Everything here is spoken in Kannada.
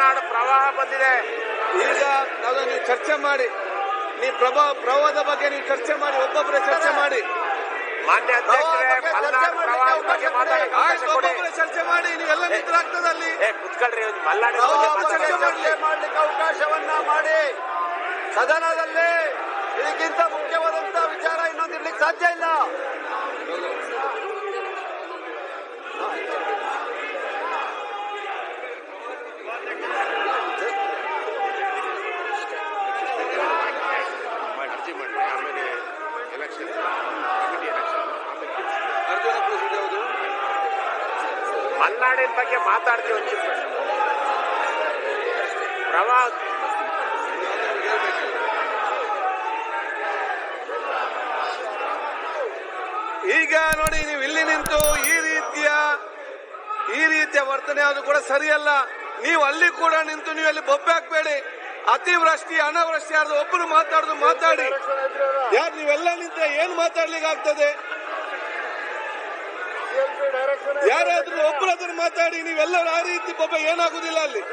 ಮಲೆನಾಡು ಪ್ರವಾಹ ಬಂದಿದೆ. ಈಗ ನೀವು ಚರ್ಚೆ ಮಾಡಿ, ನೀವು ಪ್ರವಾಹದ ಬಗ್ಗೆ ನೀವು ಚರ್ಚೆ ಮಾಡಿ, ಒಬ್ಬೊಬ್ಬರೇ ಚರ್ಚೆ ಮಾಡಿ. ಮಾನ್ಯ ಅಧ್ಯಕ್ಷರೇ, ಮಲೆನಾಡು ಪ್ರವಾಹದ ಬಗ್ಗೆ ಒಬ್ಬೊಬ್ಬರೇ ಚರ್ಚೆ ಮಾಡಿ. ನೀವೆಲ್ಲ ನಿಂತರಾಗ್ತದೆ ಅಲ್ಲಿ. ಕುತ್ಕೊಳ್ರಿ, ಮಲೆನಾಡು ಚರ್ಚೆ ಮಾಡ್ಲಿಕ್ಕೆ ಅವಕಾಶವನ್ನ ಮಾಡಿ. ಸದನದಲ್ಲಿ ಇದಕ್ಕಿಂತ ಮುಖ್ಯವಾದಂತಹ ವಿಚಾರ ಇನ್ನೊಂದಿರ್ಲಿಕ್ಕೆ ಸಾಧ್ಯ ಇಲ್ಲ. ಆಮೇಲೆ ಎಲೆಕ್ಷನ್ ಮಲೆನಾಡಿನ ಬಗ್ಗೆ ಮಾತಾಡ್ತೀವಿ. ಒಂಚೂರು ಪ್ರವಾಹ ಈಗ ನೋಡಿ, ನೀವು ಇಲ್ಲಿ ನಿಂತು ಈ ರೀತಿಯ ವರ್ತನೆ ಅದು ಕೂಡ ಸರಿಯಲ್ಲ. ನೀವು ಅಲ್ಲಿ ಕೂಡ ನಿಂತು ನೀವು ಅಲ್ಲಿ ಬೊಬ್ಬೆ ಹಾಕ್ಬೇಡಿ. ಅತಿವೃಷ್ಟಿ ಅನಾವೃಷ್ಟಿ ಯಾರ್ದು ಒಬ್ಬರು ಮಾತಾಡಿ. ಯಾರು ನೀವೆಲ್ಲ ನಿಂತ್ರೆ ಏನ್ ಮಾತಾಡ್ಲಿಕ್ಕೆ ಆಗ್ತದೆ? ಯಾರಾದ್ರೂ ಒಬ್ಬರಾದ್ರೂ ಮಾತಾಡಿ. ನೀವೆಲ್ಲರೂ ಆ ರೀತಿ ಬೊಬ್ಬೆ ಏನಾಗುದಿಲ್ಲ ಅಲ್ಲಿ.